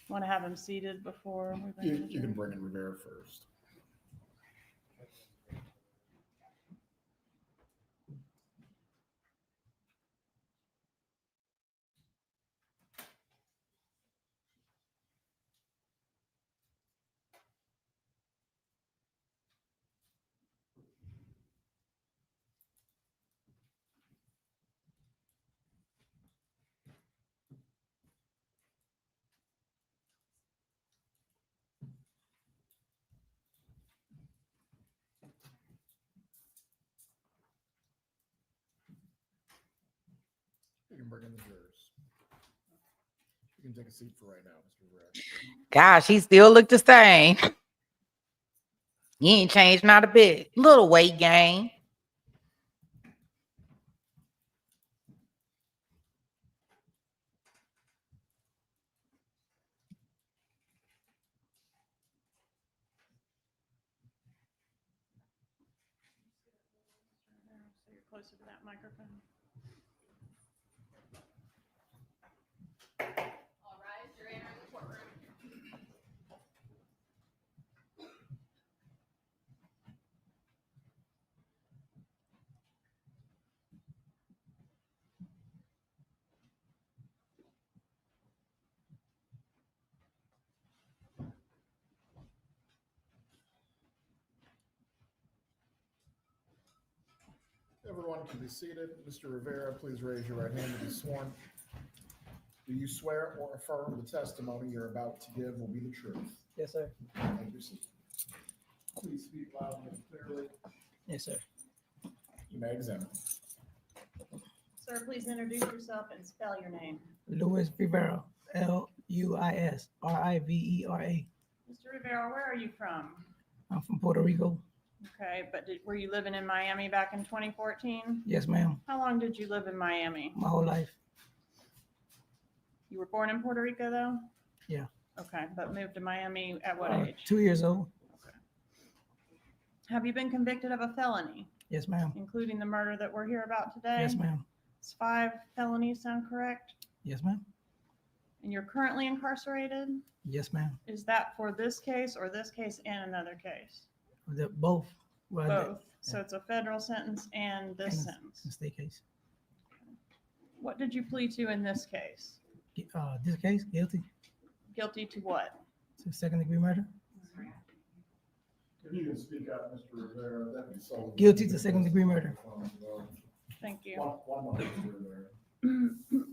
Want to have him seated before we bring You, in the you can jury? bring in Rivera first. You can bring in the jurors. You can take a seat for right now, Mr. Rivera. Gosh, he still looked the same. He ain't changed not a bit. Little weight gain. So you're closer to that microphone. All rise, you're entering the courtroom. Everyone can be seated. Mr. Rivera, please raise your right hand to be sworn. Do you swear or affirm the testimony you're about to give will be the truth? Yes, sir. Thank you, sir. Please speak loudly and clearly. Yes, sir. You may examine. Sir, please introduce yourself and spell your name. Luis Rivera, Luis Rivera. Mr. Rivera, where are you from? I'm from Puerto Rico. Okay, but were you living in Miami back in 2014? Yes, ma'am. How long did you live in Miami? My whole life. You were born in Puerto Rico, though? Yeah. Okay, but moved to Miami at what age? 2 years old. Have you been convicted of a felony, Yes, ma'am. including the murder that we're here about today? Yes, ma'am. It's 5 felonies, sound correct? Yes, ma'am. And you're currently incarcerated? Yes, ma'am. Is that for this case or this case and another case? Both. Well, Both. So it's a federal sentence and this sentence. State case. What did you plead to in this case? This case, guilty Guilty to what? to second-degree murder. If you can speak out, Mr. Rivera, that'd be so. Guilty to second-degree murder. Thank you. One moment, Mr. Rivera.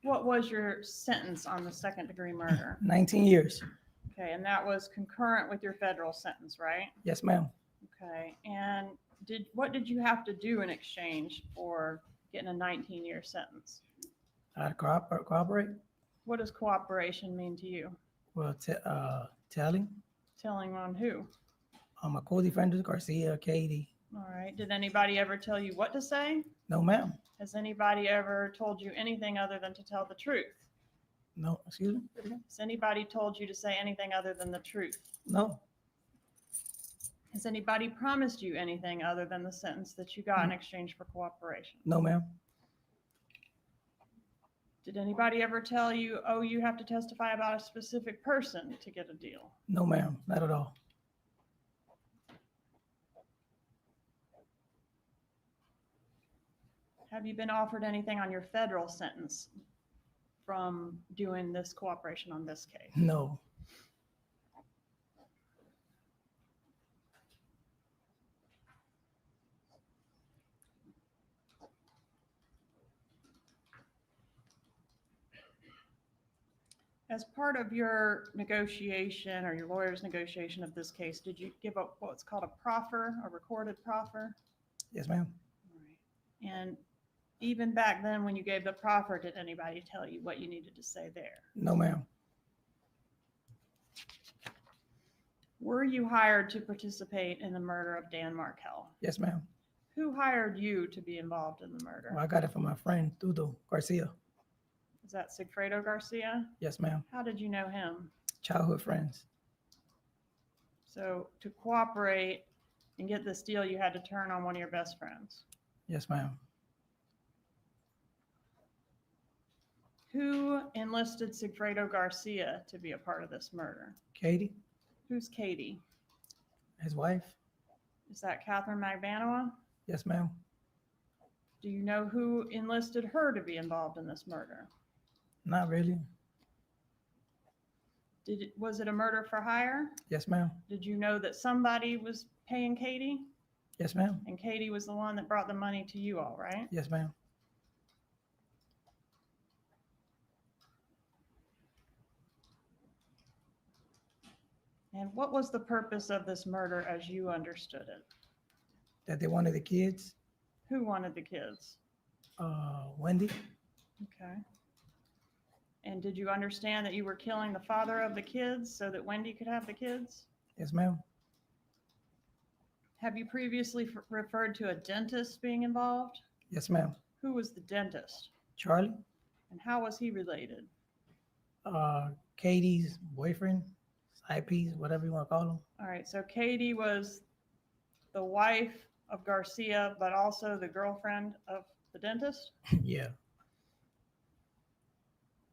What was your sentence on the second degree murder? 19 years. Okay, and that was concurrent with your federal sentence, right? Yes, ma'am. Okay, and what did you have to do in exchange for getting a 19-year sentence? I cooperate. What does cooperation mean to you? Well, telling. Telling on who? My co-defenders, Garcia, Katie. All right, did anybody ever tell you what to say? No, ma'am. Has anybody ever told you anything other than to tell the truth? No, excuse me. Has anybody told you to say anything other than the truth? No, Has anybody promised you anything other than the sentence that you got in exchange for cooperation? no, ma'am. Did anybody ever tell you, oh, you have to testify about a specific person to get a deal? No, ma'am. Not at all. Have you been offered anything on your federal sentence from doing this cooperation on this case? No. As part of your negotiation or your lawyer's negotiation of this case, did you give up what's called a proffer, a recorded proffer? Yes, ma'am. Right. And even back then, when you gave the proffer, did anybody tell you what you needed to say there? No, ma'am. Were you hired to participate in the murder of Dan Markel? Yes, ma'am. Who hired you to be involved in the murder? Well, I got it from my friend, Tudo Garcia. Is that Sigfredo Garcia? Yes, ma'am. How did you know him? Childhood friends. So to cooperate and get this deal, you had to turn on one of your best friends. Yes, ma'am. Who enlisted Sigfredo Garcia to be a part of this murder? Katie, Who's Katie? his wife. Is that Katherine Magbanua? Yes, ma'am. Do you know who enlisted her to be involved in this murder? Not really. Was it a murder for hire? Yes, ma'am. Did you know that somebody was paying Katie? Yes, ma'am. And Katie was the one that brought the money to you all, right? Yes, ma'am. And what was the purpose of this murder as you understood it? That they wanted the kids. Who wanted the kids? Wendy. Okay. And did you understand that you were killing the father of the kids so that Wendy could have the kids? Yes, ma'am. Have you previously referred to a dentist being involved? Yes, ma'am. Who was the dentist? Charlie. And how was he related? Katie's boyfriend, side piece, whatever you want to call him. All right, so Katie was the wife of Garcia, but also the girlfriend of the dentist? Yeah.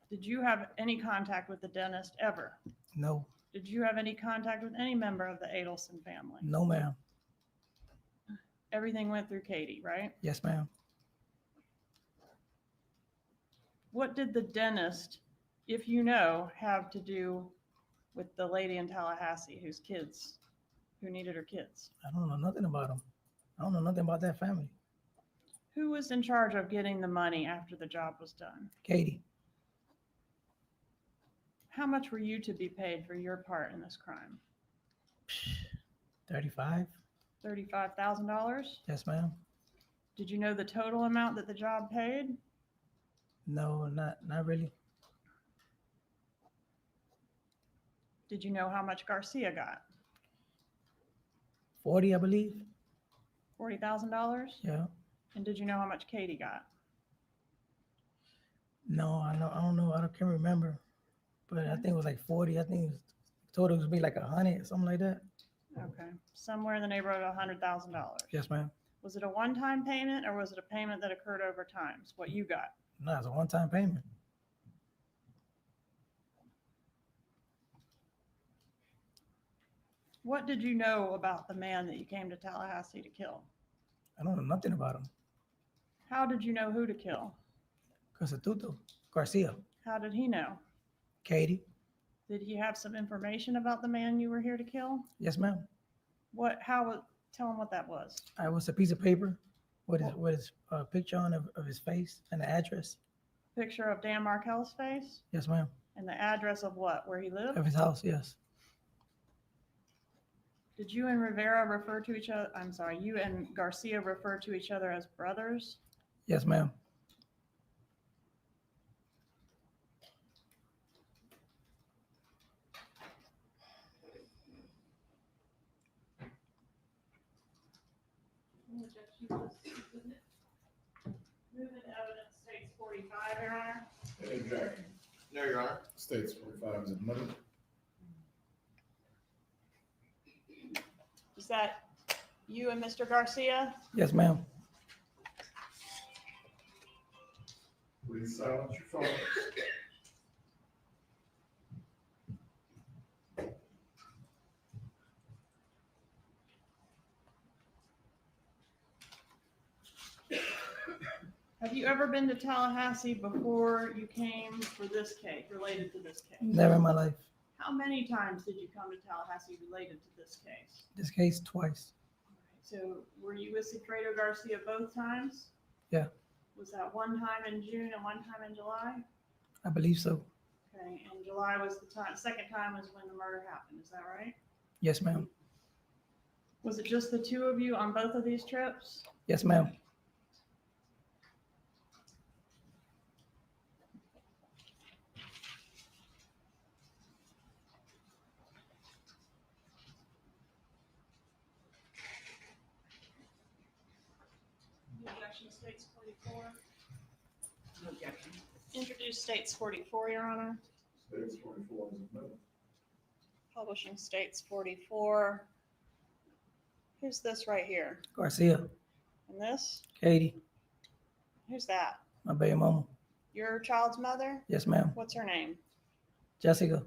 Did you have any contact with the dentist ever? No. Did you have any contact with any member of the Adelson family? No, ma'am. Everything went through Katie, right? Yes, ma'am. What did the dentist, if you know, have to do with the lady in Tallahassee who needed her kids? I don't know nothing about him. I don't know nothing about that family. Who was in charge of getting the money after the job was done? Katie. How much were you to be paid for your part in this crime? 35. $35,000? Yes, ma'am. Did you know the total amount that the job paid? No, not really. Did you know how much Garcia got? 40, I believe. $40,000? Yeah. And did you know how much Katie got? No, I don't know. I can't remember. But I think it was like 40. I think it was total was be like 100, something like that. Okay, somewhere in the neighborhood of $100,000. Yes, ma'am. Was it a one-time payment or was it a payment that occurred over time? It's what you got. No, it's a one-time payment. What did you know about the man that you came to Tallahassee to kill? I don't know nothing about him. How did you know who to kill? Constituto Garcia. How did he know? Katie. Did he have some information about the man you were here to kill? Yes, ma'am. Tell him what that was. I was a piece of paper with his picture on of his face and the address. Picture of Dan Markel's face Yes, ma'am. and the address of what, where he lived? Of his house, yes. Did you and Rivera refer to each other, I'm sorry, you and Garcia refer to each other as brothers? Yes, ma'am. Moving evidence states 45, Your Honor. Any objection? No, Your Honor. States 45 is admitted. Is that you and Mr. Garcia? Yes, ma'am. Please silence your phones. Have you ever been to Tallahassee before you came for this case, related to this case? Never in my life. How many times did you come to Tallahassee related to this case? This case twice. So were you with Sigfredo Garcia both times? Yeah. Was that one time in June and one time in July? I believe so. Okay, and July was the time, second time was when the murder happened, is that right? Yes, ma'am. Was it just the two of you on both of these trips? Yes, ma'am. The objection states 44. Objection. Introduce states 44, Your Honor. States 44 is admitted. Publishing states 44. Who's this right here? Garcia. And this? Katie. Who's that? My baby mama. Your child's mother? Yes, ma'am. What's her name? Jessica.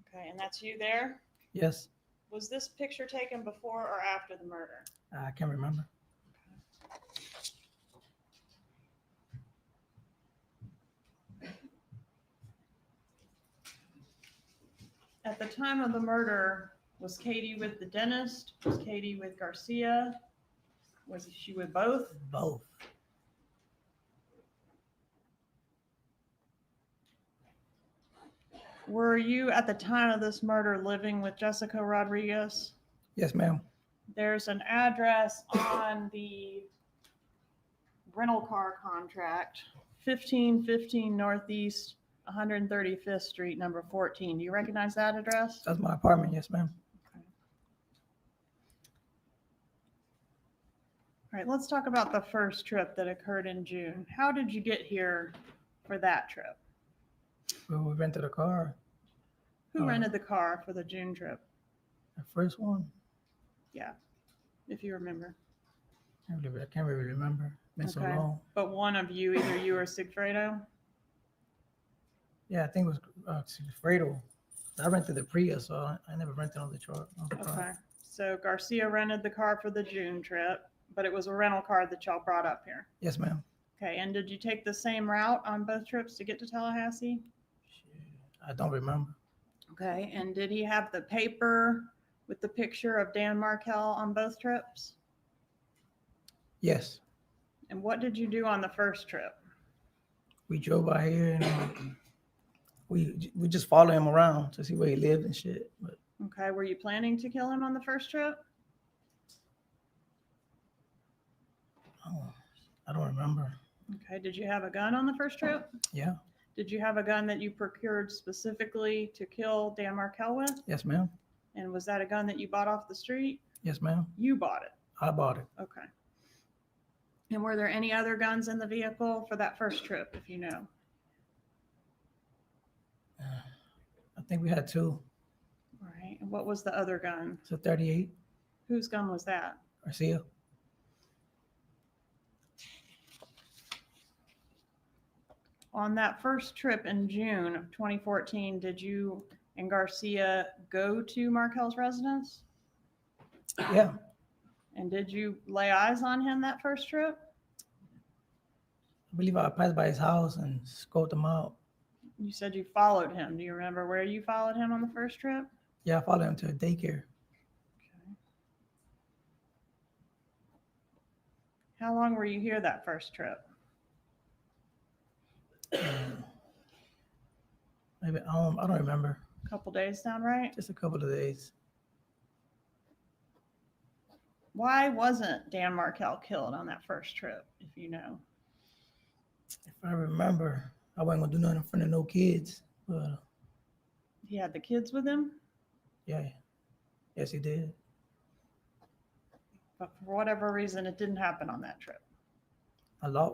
Okay, and that's you there? Yes. Was this picture taken before or after the murder? I can't remember. At the time of the murder, was Katie with the dentist? Was Katie with Garcia? Was she with both? Both. Were you at the time of this murder living with Jessica Rodriguez? Yes, ma'am. There's an address on the rental car contract, 1515 Northeast 135th Street, number 14. Do you recognize that address? That's my apartment. Yes, ma'am. All right, let's talk about the first trip that occurred in June. How did you get here for that trip? Well, we rented a car. Who rented the car for the June trip? The first one. Yeah, if you remember. I can't really remember. Been so Okay. long. But one of you, either you or Sigfredo? Yeah, I think it was Sigfredo. I rented the Prius, so I never rented on the truck. Okay. So Garcia rented the car for the June trip, but it was a rental car that y'all brought up here. Yes, ma'am. Okay, and did you take the same route on both trips to get to Tallahassee? I don't remember. Okay, and did he have the paper with the picture of Dan Markel on both trips? Yes. And what did you do on the first trip? We drove by here and we just followed him around to see where he lived and shit. But Okay, were you planning to kill him on the first trip? I don't remember. Okay, did you have a gun on the first trip? Yeah. Did you have a gun that you procured specifically to kill Dan Markel with? Yes, ma'am. And was that a gun that you bought off the street? Yes, ma'am. You bought it. I bought it. Okay. And were there any other guns in the vehicle for that first trip, if you know? I think we had two. All right. And what was the other gun? It's a 38 Whose gun was that? Garcia. On that first trip in June of 2014, did you and Garcia go to Markel's residence? Yeah. And did you lay eyes on him that first trip? I believe I passed by his house and scoped him out. You said you followed him. Do you remember where you followed him on the first trip? Yeah, I followed him to a daycare. Okay. How long were you here that first trip? Maybe I don't remember. A couple days, sound right? Just a couple of days. Why wasn't Dan Markel killed on that first trip, if you know? If I remember, I wasn't gonna do nothing in front of no kids. But He had the kids with him, yeah, yes, he did. but for whatever reason, it didn't happen on that trip.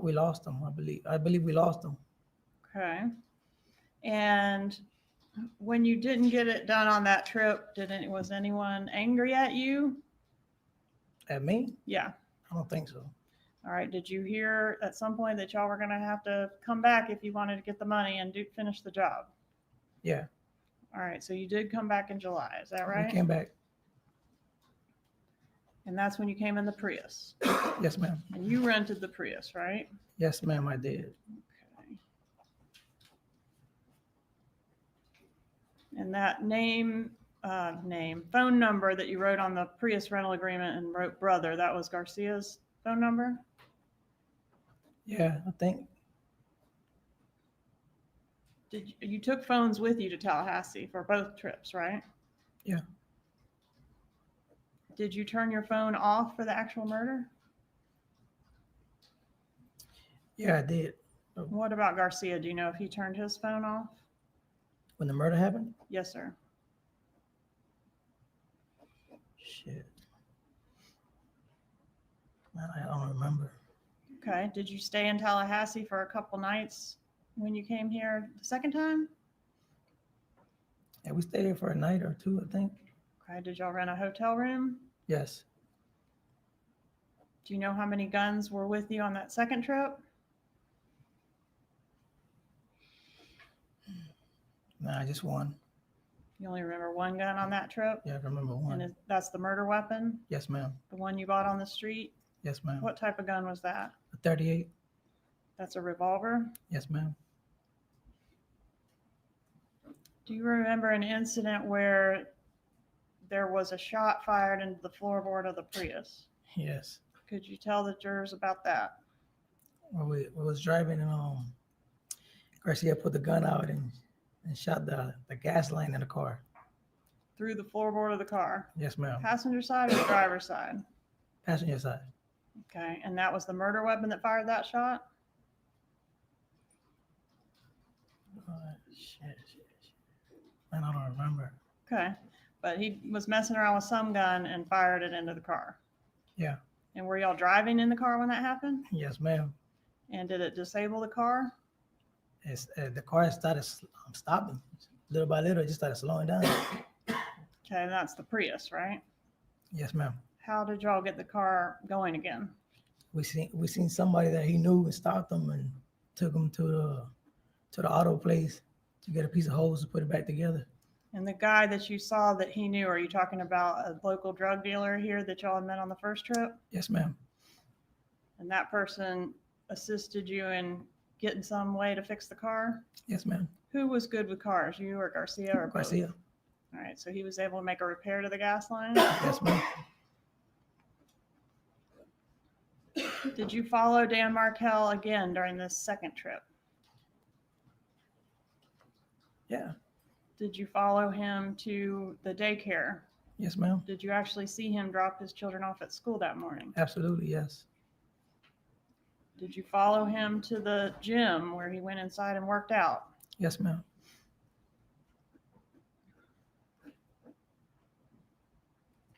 We lost him. I believe we lost him. Okay. And when you didn't get it done on that trip, was anyone angry at you? At me? Yeah. I don't think so. All right. Did you hear at some point that y'all were going to have to come back if you wanted to get the money and finish the job? Yeah. All right. So you did come back in July. Is that right? We came back. And that's when you came in the Prius. Yes, ma'am. And you rented the Prius, right? Yes, ma'am, I did. Okay. And that phone number that you wrote on the Prius rental agreement and wrote brother, that was Garcia's phone number? Yeah, I think. You took phones with you to Tallahassee for both trips, right? Yeah. Did you turn your phone off for the actual murder? Yeah, I did. What about Garcia? Do you know if he turned his phone off? When the murder happened? Yes, sir. Shit. Man, I don't remember. Okay. Did you stay in Tallahassee for a couple nights when you came here the second time? Yeah, we stayed here for a night or two, I think. Okay. Did y'all rent a hotel room? Yes. Do you know how many guns were with you on that second trip? Nah, just one. You only remember one gun on that trip? Yeah, I remember And one. that's the murder weapon? Yes, ma'am. The one you bought on the street? Yes, ma'am. What type of gun was that? A 38. That's a revolver? Yes, ma'am. Do you remember an incident where there was a shot fired into the floorboard of the Prius? Yes. Could you tell the jurors about that? Well, we was driving and Garcia put the gun out and shot the gas line in the car. Through the floorboard of the car? Yes, ma'am. Passenger side or driver's side? Passenger side. Okay, and that was the murder weapon that fired that shot? Shit. Man, I don't remember. Okay, but he was messing around with some gun and fired it into the car. Yeah. And were y'all driving in the car when that happened? Yes, ma'am. And did it disable the car? It's the car started stopping little by little. It just started slowing down. Okay, that's the Prius, right? Yes, ma'am. How did y'all get the car going again? We seen somebody that he knew and stopped him and took him to the auto place to get a piece of hose to put it back together. And the guy that you saw that he knew, are you talking about a local drug dealer here that y'all had met on the first trip? Yes, ma'am. And that person assisted you in getting some way to fix the car? Yes, ma'am. Who was good with cars, you or Garcia or both? Garcia. All right, so he was able to make a repair to the gas line? Yes, ma'am. Did you follow Dan Markel again during this second trip? Yeah. Did you follow him to the daycare? Yes, ma'am. Did you actually see him drop his children off at school that morning? Absolutely, yes. Did you follow him to the gym where he went inside and worked out? Yes, ma'am.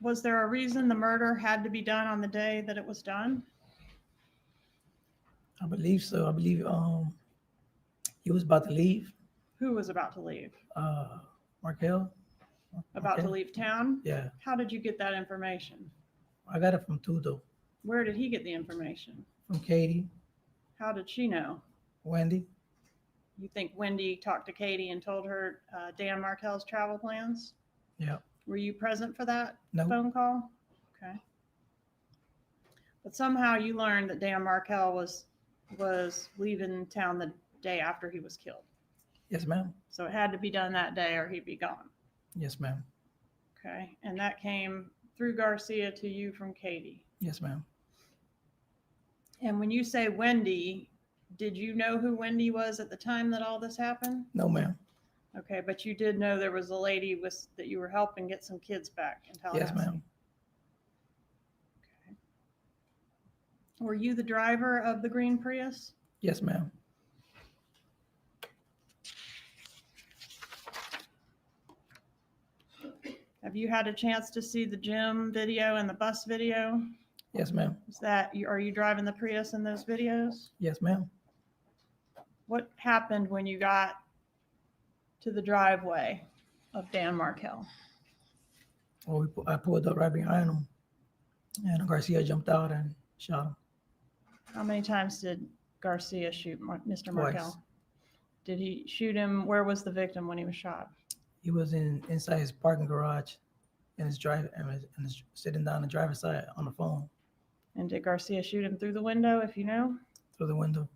Was there a reason the murder had to be done on the day that it was done? I believe so. I believe he was about to leave. Who was about to leave? Markel. About to Markel. leave town? Yeah. How did you get that information? I got it from Tudo, Where did he get the information? from Katie, How did she know? Wendy. You think Wendy talked to Katie and told her Dan Markel's travel plans? Yeah. Were you present for that No. phone call? Okay. But somehow you learned that Dan Markel was leaving town the day after he was killed. Yes, ma'am. So it had to be done that day or he'd be gone. Yes, ma'am. Okay. And that came through Garcia to you from Katie. Yes, ma'am. And when you say Wendy, did you know who Wendy was at the time that all this happened? No, ma'am. Okay, but you did know there was a lady that you were helping get some kids back in Tallahassee. Yes, ma'am. Okay. Were you the driver of the green Prius? Yes, ma'am. Have you had a chance to see the gym video and the bus video? Yes, ma'am. Are you driving the Prius in those videos? Yes, ma'am. What happened when you got to the driveway of Dan Markel? Well, I pulled up right behind him, and Garcia jumped out and shot him. How many times did Garcia shoot Mr. Markel? Twice. Did he shoot him? Where was the victim when he was shot? He was inside his parking garage, and his sitting down the driver's side on the phone And did Garcia shoot him through the window, if you know? through the window.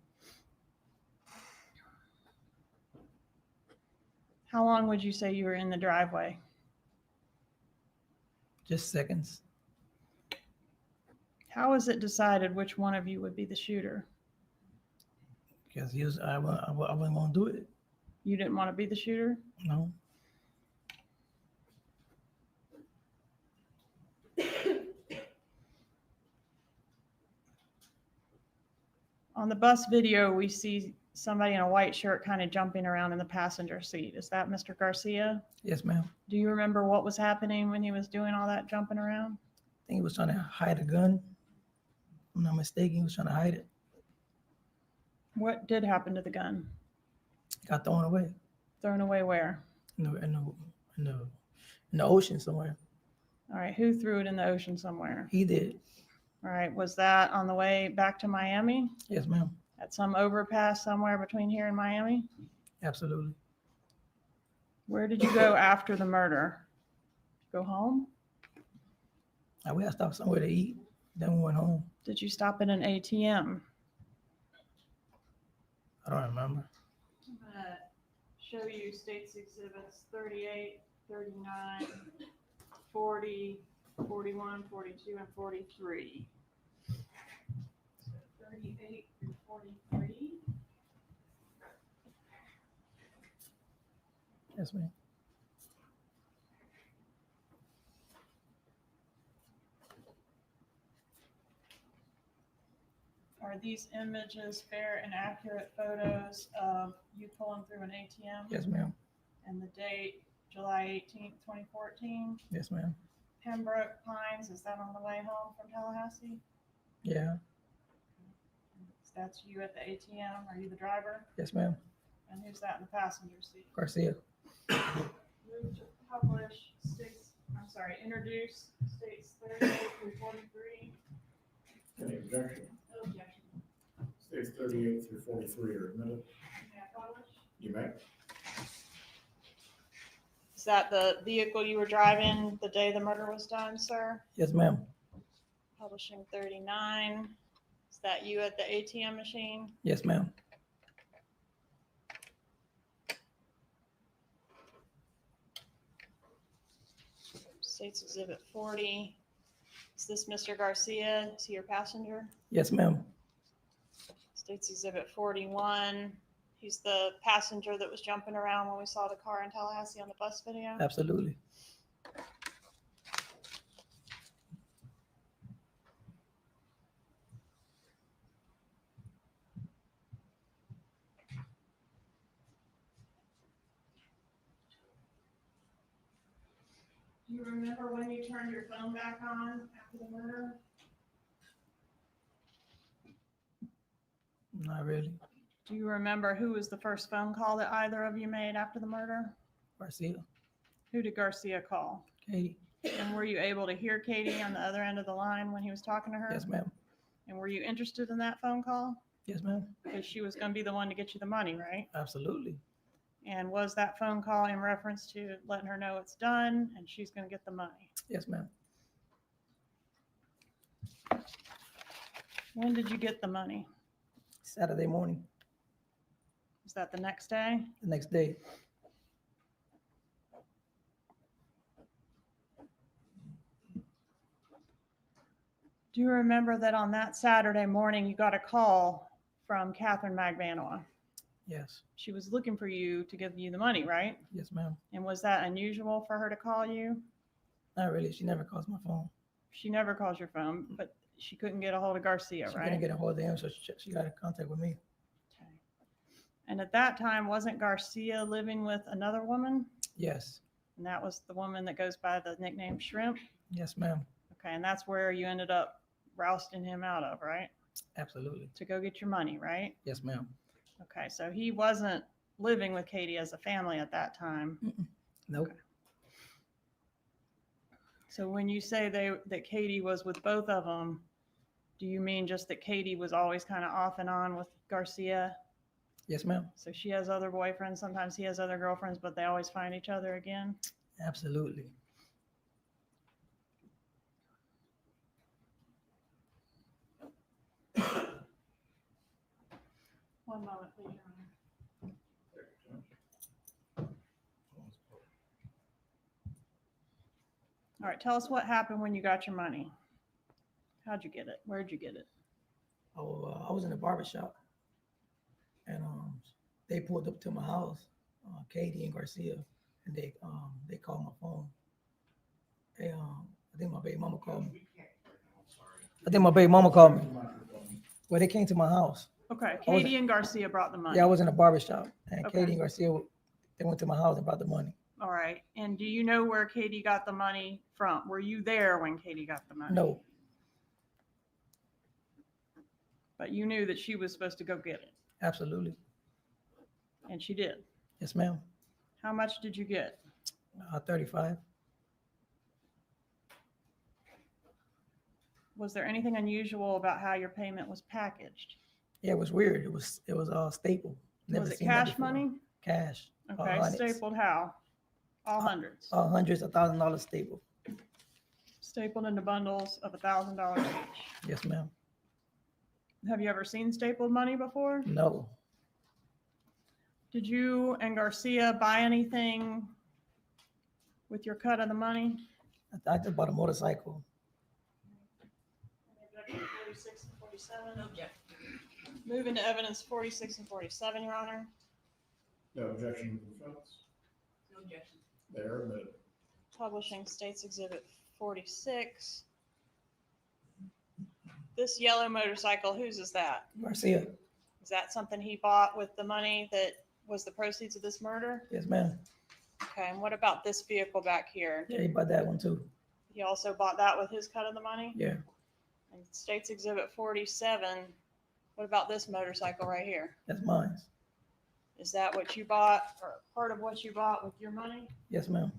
How long would you say you were in the driveway? Just seconds. How was it decided which one of you would be the shooter? Because I wasn't gonna do it. You didn't want to be the shooter? No. On the bus video, we see somebody in a white shirt kind of jumping around in the passenger seat. Is that Mr. Garcia? Yes, ma'am. Do you remember what was happening when he was doing all that jumping around? I think he was trying to hide a gun. If I'm not mistaken, he was trying to hide it. What did happen to the gun? It got thrown away Thrown away where? in the ocean somewhere. All right, who threw it in the ocean somewhere? He did. All right, was that on the way back to Miami? Yes, ma'am. At some overpass somewhere between here and Miami? Absolutely. Where did you go after the murder? Go home? We had to stop somewhere to eat. Then we went home. Did you stop at an ATM? I don't remember. I'm gonna show you states exhibits 38, 39, 40, 41, 42, and 43. 38 through 43. Yes, ma'am. Are these images fair and accurate photos of you pulling through an ATM? Yes, ma'am. And the date, July 18th, 2014? Yes, ma'am. Pembroke Pines, is that on the way home from Tallahassee? Yeah. That's you at the ATM. Are you the driver? Yes, ma'am. And who's that in the passenger seat? Garcia. Move to publish introduce states 38 through 43. Any objection? No objection. States 38 through 43 are admitted. May I publish? You may. Is that the vehicle you were driving the day the murder was done, sir? Yes, ma'am. Publishing 39. Is that you at the ATM machine? Yes, ma'am. States Exhibit 40. Is this Mr. Garcia? Is he your passenger? Yes, ma'am. States Exhibit 41. He's the passenger that was jumping around when we saw the car in Tallahassee on the bus video. Absolutely. Do you remember when you turned your phone back on after the murder? Not really. Do you remember who was the first phone call that either of you made after the murder? Garcia. Who did Garcia call? Katie. And were you able to hear Katie on the other end of the line when he was talking to her? Yes, ma'am. And were you interested in that phone call? Yes, ma'am. Because she was going to be the one to get you the money, right? Absolutely. And was that phone call in reference to letting her know it's done and she's going to get the money? Yes, ma'am. When did you get the money? Saturday morning. Was that the next day? The next day. Do you remember that on that Saturday morning you got a call from Katherine Magbanua? Yes. She was looking for you to give you the money, right? Yes, ma'am. And was that unusual for her to call you? Not really. She never calls my phone. She never calls your phone, but she couldn't get a hold of Garcia, She right? couldn't get a hold of him, so she got in contact with me. Okay. And at that time, wasn't Garcia living with another woman? Yes. And that was the woman that goes by the nickname Shrimp? Yes, ma'am. Okay, and that's where you ended up rousting him out of, right? Absolutely. To go get your money, right? Yes, ma'am. Okay, so he wasn't living with Katie as a family at that time. Nope. Okay. So when you say that Katie was with both of them, do you mean just that Katie was always kind of off and on with Garcia? Yes, ma'am. So she has other boyfriends, sometimes he has other girlfriends, but they always find each other again? Absolutely. One moment, please, Your Honor. All right, tell us what happened when you got your money. How'd you get it? Where'd you get it? I was in a barbershop, and they pulled up to my house, Katie and Garcia, and they called my phone. They I think my baby mama called me. Well, they came to my house. Okay, I was- Katie and Garcia brought the money. Yeah, I was in a barbershop, and Okay. Katie and Garcia, they went to my house and brought the money. All right, and do you know where Katie got the money from? Were you there when Katie got the money? No. But you knew that she was supposed to go get it, Absolutely. and she did. Yes, ma'am. How much did you get? 35. Was there anything unusual about how your payment was packaged? Yeah, it was weird. It was stapled. Never Was it seen that cash before. money? Cash. Okay, Onyx. stapled how? All hundreds, Hundreds of $1,000 staple. stapled into bundles of $1,000 each. Yes, ma'am. Have you ever seen stapled money before? No, Did you and Garcia buy anything with your cut of the money? I just bought a motorcycle. 46 and 47. Moving to evidence 46 and 47, Your Honor. No objection to the defense. No objection. They are admitted. Publishing States Exhibit 46. This yellow motorcycle, whose is that? Garcia. Is that something he bought with the money that was the proceeds of this murder? Yes, ma'am. Okay, and what about this vehicle back here? Yeah, he bought that one too. He also bought that with his cut of the money? Yeah, And States Exhibit 47, what about this motorcycle right here? that's mine. Is that what you bought, or part of what you bought with your money? Yes, ma'am.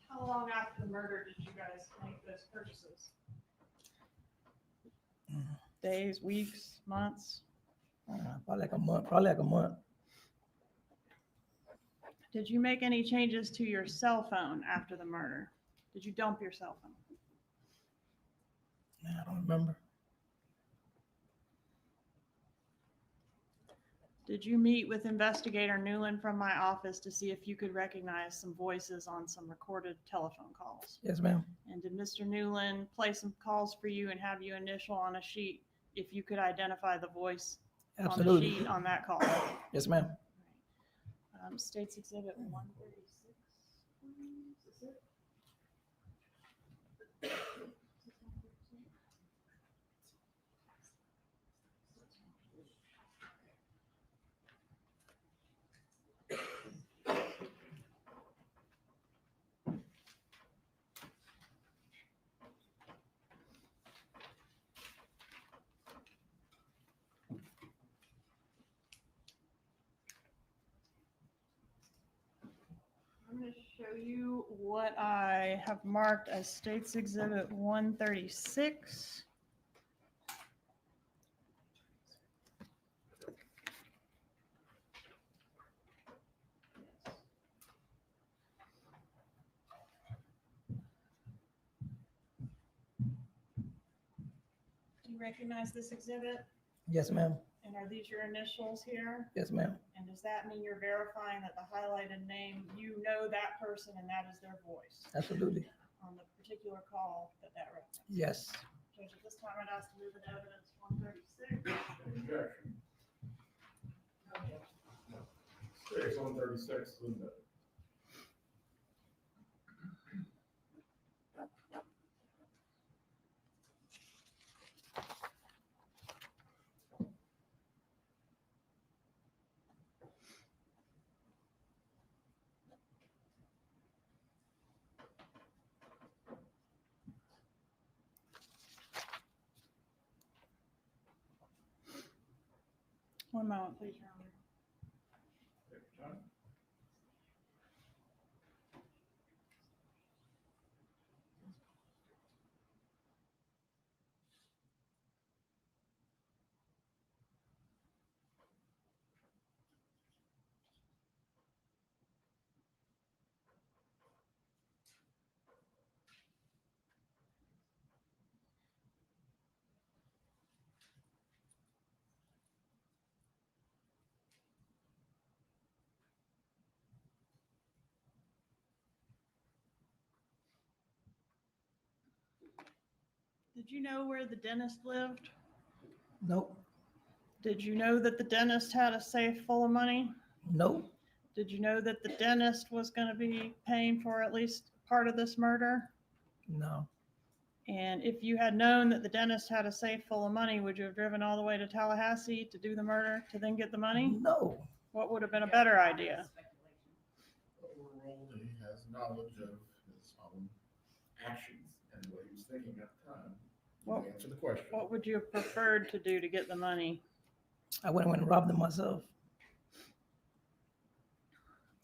How long after the murder did you guys make those purchases? Days, weeks, months? Probably like a month. Probably like a month. Did you make any changes to your cell phone after the murder? Did you dump your cell phone? Man, I don't remember. Did you meet with investigator Newland from my office to see if you could recognize some voices on some recorded telephone calls? Yes, ma'am. And did Mr. Newland play some calls for you and have you initial on a sheet if you could identify the voice on the Absolutely. sheet on that call? Yes, ma'am. States Exhibit 136. Is this it? I'm going to show you what I have marked as States Exhibit 136. Do you recognize this exhibit? Yes, ma'am. And are these your initials here? Yes, ma'am. And does that mean you're verifying that the highlighted name, you know that person and that is their voice Absolutely. on the particular call that reference? Yes. Judge, at this time, I'd ask to move into evidence 136. Objection. States 136 is admitted. One moment, please, Your Honor. Take your time. Did you know where the dentist lived? Nope. Did you know that the dentist had a safe full of money? Nope. Did you know that the dentist was going to be paying for at least part of this murder? No. And if you had known that the dentist had a safe full of money, would you have driven all the way to Tallahassee to do the murder to then get the money? No. What would have been a better idea? Overall, he has knowledge of his own actions and what he was thinking at the time. Well, You answer the question. What would you have preferred to do to get the money? I went and robbed them myself.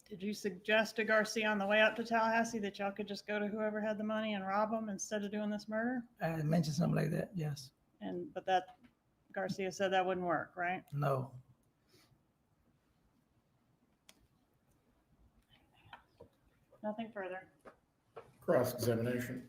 Did you suggest to Garcia on the way up to Tallahassee that y'all could just go to whoever had the money and rob them instead of doing this murder? I had mentioned something like that. Yes. But that Garcia said that wouldn't work, right? No. Nothing further. Cross-examination.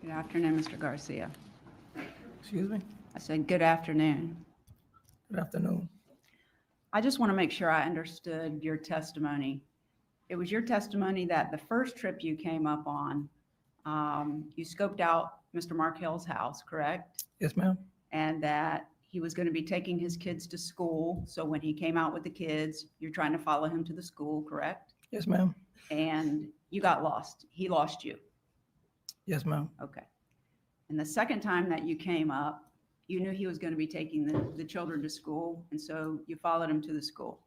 Good afternoon, Mr. Garcia. Excuse me? I said, good afternoon. Good afternoon. I just want to make sure I understood your testimony. It was your testimony that the first trip you came up on, you scoped out Mr. Markel's house, correct? Yes, ma'am. And that he was going to be taking his kids to school. So when he came out with the kids, you're trying to follow him to the school, correct? Yes, ma'am. And you got lost. He lost you. Yes, ma'am. Okay. And the second time that you came up, you knew he was going to be taking the children to school, and so you followed him to the school,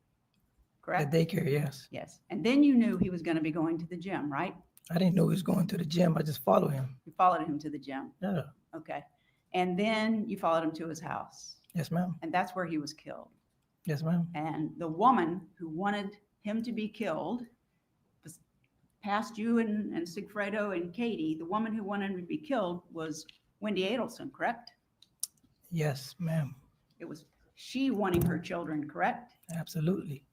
The correct? daycare, yes. Yes. And then you knew he was going to be going to the gym, right? I didn't know he was going to the gym. I just followed him. You followed him to the gym. Yeah. Okay. And then you followed him to his house, Yes, ma'am. and that's where he was killed. Yes, ma'am. And the woman who wanted him to be killed, past you and Sigfredo and Katie, the woman who wanted him to be killed was Wendy Adelson, correct? Yes, ma'am. It was she wanting her children, correct? Absolutely.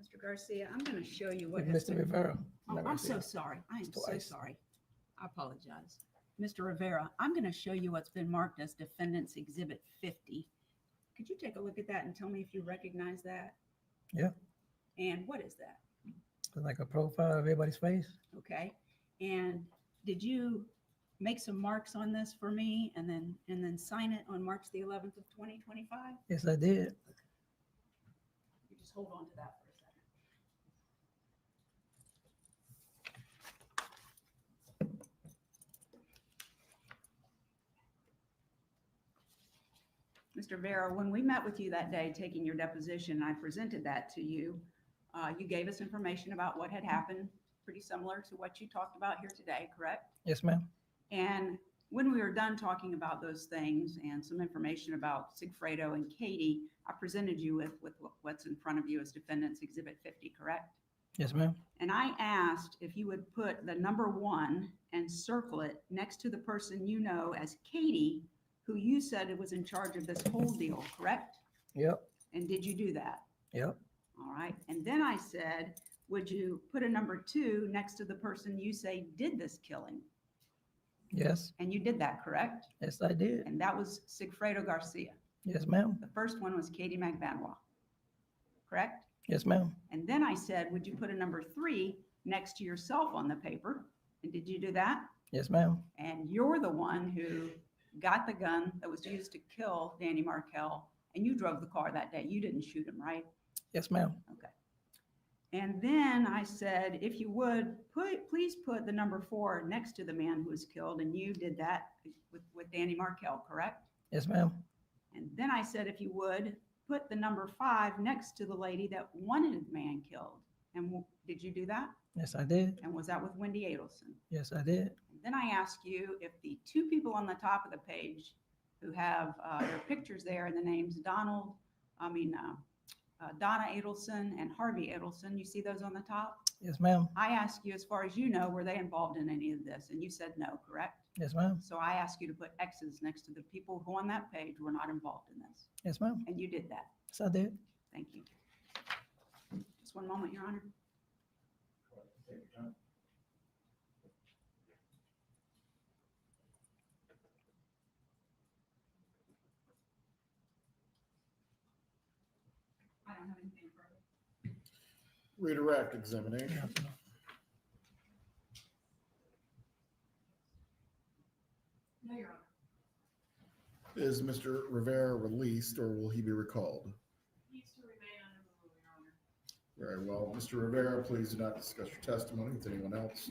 Mr. Garcia, I'm going to show you what With has Mr. been. Rivera. Oh, Not I'm so Garcia. sorry. I am so Twice. sorry. I apologize. Mr. Rivera, I'm going to show you what's been marked as Defendant's Exhibit 50. Could you take a look at that and tell me if you recognize that? Yeah. And what is that? It's like a profile of everybody's face. Okay. And did you make some marks on this for me and then sign it on March the 11th of 2025? Yes, I did. You just hold on to that for a second. Mr. Vera, when we met with you that day, taking your deposition, I presented that to you. You gave us information about what had happened, pretty similar to what you talked about here today, correct? Yes, ma'am. And when we were done talking about those things and some information about Sigfredo and Katie, I presented you with what's in front of you as Defendant's Exhibit 50, correct? Yes, ma'am. And I asked if you would put the number 1 and circle it next to the person you know as Katie, who you said was in charge of this whole deal, correct? Yep. And did you do that? Yep. All right. And then I said, would you put a number 2 next to the person you say did this killing? Yes. And you did that, correct? Yes, I did. And that was Sigfredo Garcia. Yes, ma'am. The first one was Katie Magbanua, correct? Yes, ma'am. And then I said, would you put a number 3 next to yourself on the paper? And did you do that? Yes, ma'am. And you're the one who got the gun that was used to kill Danny Markel, and you drove the car that day. You didn't shoot him, right? Yes, ma'am. Okay. And then I said, if you would, please put the number 4 next to the man who was killed, and you did that with Danny Markel, correct? Yes, ma'am. And then I said, if you would, put the number 5 next to the lady that wanted the man killed. And did you do that? Yes, I did. And was that with Wendy Adelson? Yes, I did. And then I asked you if the 2 people on the top of the page who have their pictures there and the names Donna Adelson and Harvey Adelson, you see those on the top? Yes, ma'am. I asked you, as far as you know, were they involved in any of this? And you said no, correct? Yes, ma'am. So I asked you to put X's next to the people who on that page were not involved in this. Yes, ma'am. And you did that. Yes, I did. Thank you. Just one moment, Your Honor. I don't have anything further. Redirect examination. No, Your Honor. Is Mr. Rivera released or will he be recalled? Needs to remain under the rule, Your Honor. Very well. Mr. Rivera, please do not discuss your testimony with anyone else.